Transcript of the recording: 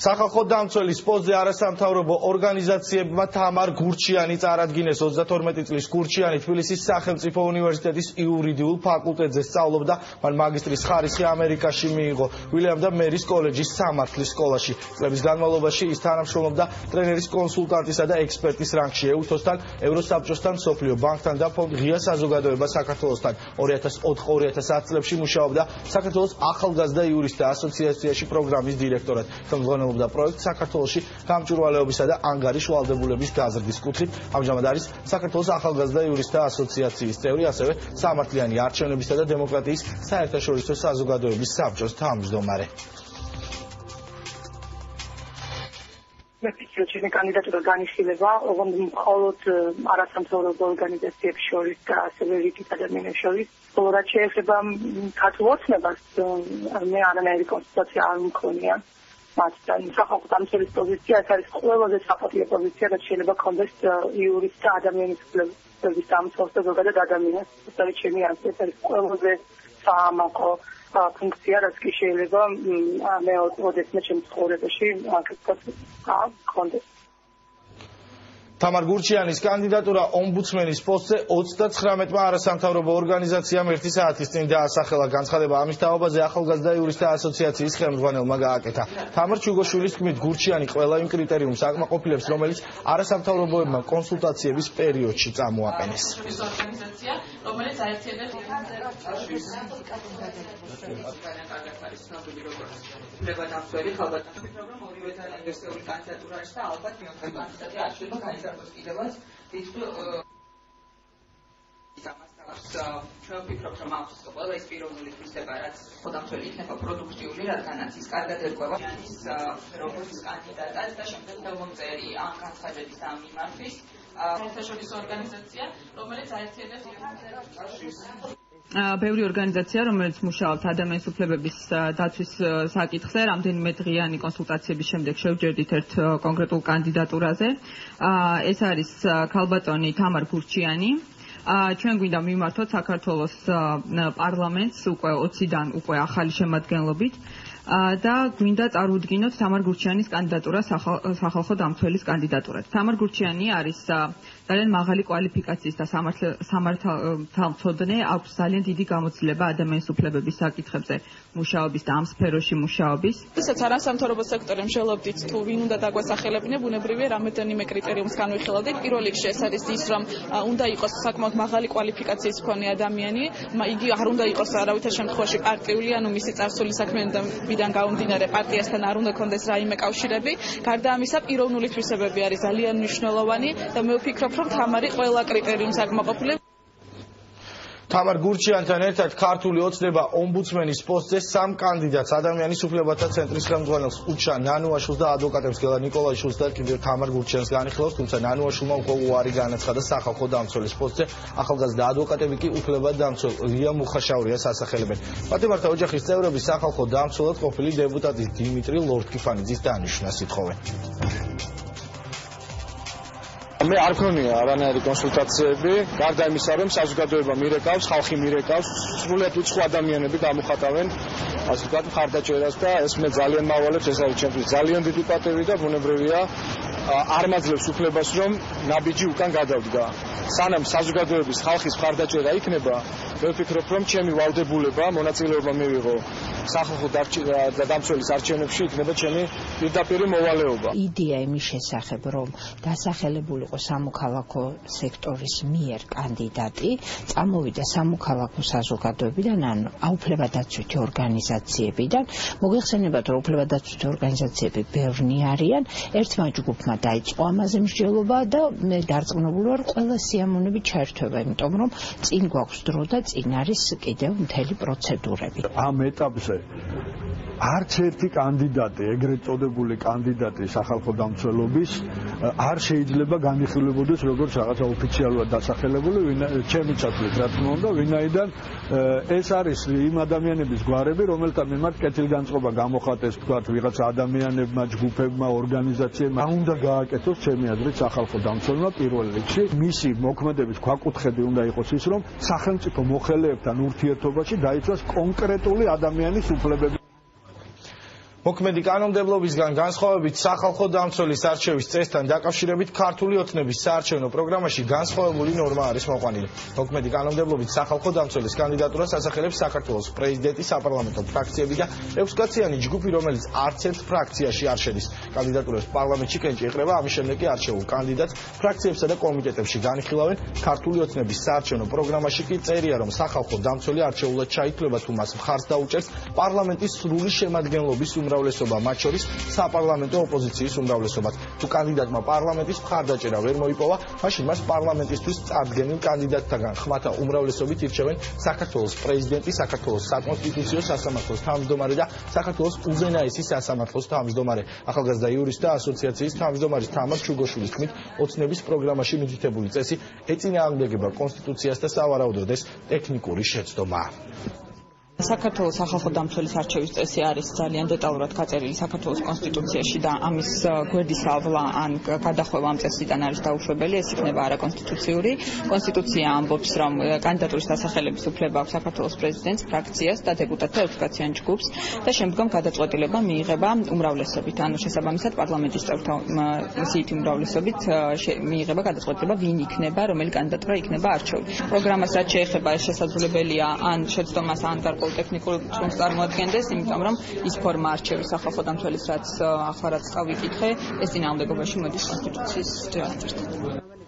სახალხო დამცველის პოსტზე არასამთავრობო ორგანიზაციებმა თამარ გურჩიანი წარადგინეს 32 წლის გურჩიანი თბილისის სახელმწიფო უნივერსიტეტის იურიდიულ ფაკულტეტზე სწავლობდა, მან მაგისტრის ხარისხი ამერიკაში მიიღო ვილიამ და მერის კოლეჯის სამართლის სკოლაში. წლების განმავლობაში ის თანამშრომლობდა ტრენერის კონსულტანტისა და ექსპერტის რანგში ეუთოსთან, ევროსაბჭოსთან, მსოფლიო ბანკთან და ფონდ ღია საზოგადოება საქართველოსთან. 2004-2010 წლებში მუშაობდა საქართველოს ახალგაზრდა იურისტთა ასოციაციაში პროგრამის დირექტორად. ხელმძღვანელობდა პროექტს საქართველოში გამჭვირვალეობისა და ანგარიშ ვალდებულების გაზრდის კუთხით. ამჟამად არის საქართველოს ახალგაზრდა იურისტთა ასოციაციის წევრი, ასევე სამართლიანი არჩევნებისა და დემოკრატიის საერთაშორისო საზოგადოების საბჭოს თავმჯდომარე. Ჩემი კანდიდატურა განიხილება, ოღონდ მხოლოდ არასამთავრობო ორგანიზაციებს შორის და ასევე რიგით ადამიანებს შორის. რაც შეეხება ქართულოცნებას, მე არანაირი კონსულტაცია არ მქონია მათთან. სახალხო დამცველის პოზიცია ეს არის ყველაზე საპატიო პოზიცია, რაც შეიძლება ქონდეს იურისტ და ადამიანის უფლებების დამცველს და ზოგადად ადამიანს. ეს არის ჩემი აზრით, ეს არის ყველაზე საამაყო ფუნქცია, რაც კი შეიძლება მე ოდესმე ჩემს ცხოვრებაში გქონდეს. თამარ გურჩიანის კანდიდატურა ომბუდსმენის პოსტზე 39-მა არასამთავრობო ორგანიზაციამ 1 საათის წინ დაასახელა. განცხადება ამის თაობაზე ახალგაზრდა იურისტთა ასოციაციის ხელმძღვანელმა გააკეთა. თამარ ჩუგოშვილის თქმით, გურჩიანი ყველა იმ კრიტერიუმს აკმაყოფილებს, რომელიც არასამთავრობოებმა კონსულტაციების პერიოდში წამოაყენეს. რომელიც აერთიანებს ლებადამცველი ხალბატონი პროგრამ ორივეთან ინვესტორული კანდიდატურა არის და ალბათ მეოთხე კანდიდატი არ შეიძლება გაიზარდოს კიდევაც ჩვენ ვფიქრობთ, რომ აქვს ყველა ის პიროვნული თვისება, რაც ხოდამცველი იქნება პროდუქტიული, რადგანაც ის კარგად ერკვევა ის როგორც კანდიდატად და შემდეგ მომწერი ამ განცხადების და ამ მიმართვის საერთაშორისო ორგანიზაცია, რომელიც აერთიანებს ბევრი ორგანიზაცია, რომელიც მუშაობს ადამიანის უფლებების დაცვის საკითხზე, რამდენიმე დღიანი კონსულტაციების შემდეგ შევჯერდით ერთ კონკრეტულ კანდიდატურაზე. ეს არის ქალბატონი თამარ გურჩიანი. ჩვენ გვინდა მივმართოთ საქართველოს პარლამენტს უკვე 20-დან უკვე ახალი შემადგენლობით და გვინდა წარუდგინოთ თამარ გურჩიანის კანდიდატურა სახალხო დამცველის კანდიდატურად. თამარ გურჩიანი არის ძალიან მაღალი კვალიფიკაციის და სამართალმცოდნე, აქვს ძალიან დიდი გამოცდილება ადამიანის უფლებების საკითხებზე მუშაობის და ამ სფეროში მუშაობის. ისაც არასამთავრობო სექტორი მსჯელობდით თუ ვინ უნდა დაგვასახელებინა, ბუნებრივია რამდენიმე კრიტერიუმს განვიხილავდით. პირველ რიგში ეს არის ის, რომ უნდა იყოს საკმაოდ მაღალი კვალიფიკაციის მქონე ადამიანი, იგი არ უნდა იყოს არავითარ შემთხვევაში პარტიული, ანუ მისი წარსული საქმიანობიდან გამომდინარე პარტიასთან არ უნდა კონდეს რაიმე კავშირები. გარდა ამისა, პიროვნული თვისებები არის ძალიან მნიშვნელოვანი და მე ვფიქრობ, რომ თამარი ყველა კრიტერიუმს აკმაყოფილებს. თამარ გურჩიანთან ერთად ქართული ოცნება ომბუდსმენის პოსტზე 3 კანდიდატს, ადამიანის უფლებათა ცენტრის ხელმძღვანელს უჩა ნანუაშვილს და ადვოკატებს გელა ნიკოლაიშვილს და კიდევ თამარ გურჩიანს განიხილავს, თუმცა ნანუაშვილმა უკვე უარი განაცხადა სახალხო დამცველის პოსტზე. ახალგაზრდა ადვოკატები კი უფლებადამცველ ლია მუხაშაურიას ასახელებენ. პატიმართა ოჯახის წევრები სახალხო დამცველად ყოფილი დეპუტატის დიმიტრი ლორთქიფანიძის დანიშვნას ითხოვენ. მე არ ქონია არანაირი კონსულტაციები, გარდა იმისა, რომ საზოგადოება მირეკავს, ხალხი მირეკავს, სრულიად უცხო ადამიანები გამოხატავენ, ასე ვთქვათ, მხარდაჭერას და ეს მე ძალიან მავალებს, ეს არის ჩემთვის ძალიან დიდი პატივი და ბუნებრივია არ მაძლევს უფლებას, რომ ნაბიჯი უკან გადავდგა. სანამ საზოგადოების ხალხის მხარდაჭერა იქნება, მე ვფიქრობ, რომ ჩემი ვალდებულება, მონაწილეობა მივიღო სახალხო დამცველის არჩევნებში იქნება ჩემი პირდაპირი მოვალეობა. იდეა იმის შესახებ, რომ დასახელებული იყო სამოქალაქო სექტორის მიერ კანდიდატი, წამოვიდა სამოქალაქო საზოგადოებიდან, ან აუფლებადაცვითი ორგანიზაციებიდან. მოგეხსენებათ, რომ უფლებადაცვითი ორგანიზაციები ბევრნი არიან, ერთმა ჯგუფმა დაიწყო ამაზე მსჯელობა და მე დარწმუნებული ვარ, ყველა სიამოვნებით ჩაერთვება, იმიტომ რომ წინ გვაქვს დრო და წინ არის კიდევ მთელი პროცედურები. ამ ეტაპზე არც ერთი კანდიდატი, ეგრეთ წოდებული კანდიდატი სახალხო დამცველობის არ შეიძლება განიხილებოდეს როგორც რაღაცა ოფიციალურად დასახელებული, ჩემი ჩათვლით რა თქმა უნდა, ვინაიდან ეს არის იმ ადამიანების გვარები, რომელთა მიმართ კეთილგანწყობა გამოხატეს, თქვათ, ვიღაცა ადამიანებმა, ჯგუფებმა, ორგანიზაციებმა, უნდა გააკეთოს ჩემი აზრით სახალხო დამცველმა პირველ რიგში. მისი მოქმედების ქვაკუთხედი უნდა იყოს ის, რომ სახელმწიფო მოხელეებთან ურთიერთობაში დაიცვას კონკრეტული ადამიანის უფლებები. მოქმედი კანონმდებლობისგან განსხვავებით სახალხო დამცველის არჩევის წესთან დაკავშირებით ქართული ოცნების საარჩევნო პროგრამაში განსხვავებული ნორმა არის მოყვანილი. მოქმედი კანონმდებლობით სახალხო დამცველის კანდიდატურას ასახელებს საქართველოს პრეზიდენტი, საპარლამენტო ფრაქციები და 6-კაციანი ჯგუფი, რომელიც არც ერთ ფრაქციაში არ შედის. კანდიდატურებს პარლამენტში კენჭი ეყრება, ამის შემდეგ კი არჩეულ კანდიდატს ფრაქციებსა და კომიტეტებში განიხილავენ. ქართული ოცნების საარჩევნო პროგრამაში კი წერია, რომ სახალხო დამცველი არჩეულად ჩაითვლება თუ მას მხარს დაუჭერს პარლამენტის სრული შემადგენლობის უმრავლესობა, მათ შორის საპარლამენტო ოპოზიციის უმრავლესობაც. თუ კანდიდატმა პარლამენტის მხარდაჭერა ვერ მოიპოვა, მაშინ მას პარლამენტისთვის წარდგენილ კანდიდატთაგან ხმათა უმრავლესობით ირჩევენ საქართველოს პრეზიდენტი, საქართველოს საკონსტიტუციო სასამართლოს თავმჯდომარე და საქართველოს უზენაესი სასამართლოს თავმჯდომარე. ახალგაზრდა იურისტთა ასოციაციის თავმჯდომარის თამარ ჩუგოშვილის თქმით, ოცნების პროგრამაში მითითებული წესი ეწინააღმდეგება კონსტიტუციას და სავარაუდოდეს ტექნიკური შეცდომა. საქართველოს სახალხო დამცველის არჩევის წესი არის ძალიან დეტალურად გაწერილი საქართველოს კონსტიტუციაში და ამის გვერდის ავლა ან გადახვევა ამ წესიდან არის დაუშვებელი, ეს იქნება არაკონსტიტუციური. კონსტიტუცია ამბობს, რომ კანდიდატურის დასახელების უფლება აქვს საქართველოს პრეზიდენტს, ფრაქციას და დეპუტატთა 6-კაციან ჯგუფს და შემდგომ გადაწყვეტილება მიიღება უმრავლესობით, ანუ შესაბამისად პარლამენტის წევრთა სიითი უმრავლესობით მიიღება გადაწყვეტილება, ვინ იქნება, რომელი კანდიდატურა იქნება არჩეული. პროგრამას რაც შეეხება, ეს შესაძლებელია ან შეცდომას ან გარკვეულ ტექნიკურ წრომს წარმოადგენდეს, იმიტომ რომ ის ფორმა არჩევის სახალხო დამცველის, რაც ახლა რაც წავიკითხე, ეს წინააღმდეგობაში მოდის კონსტიტუციის ძირითადად.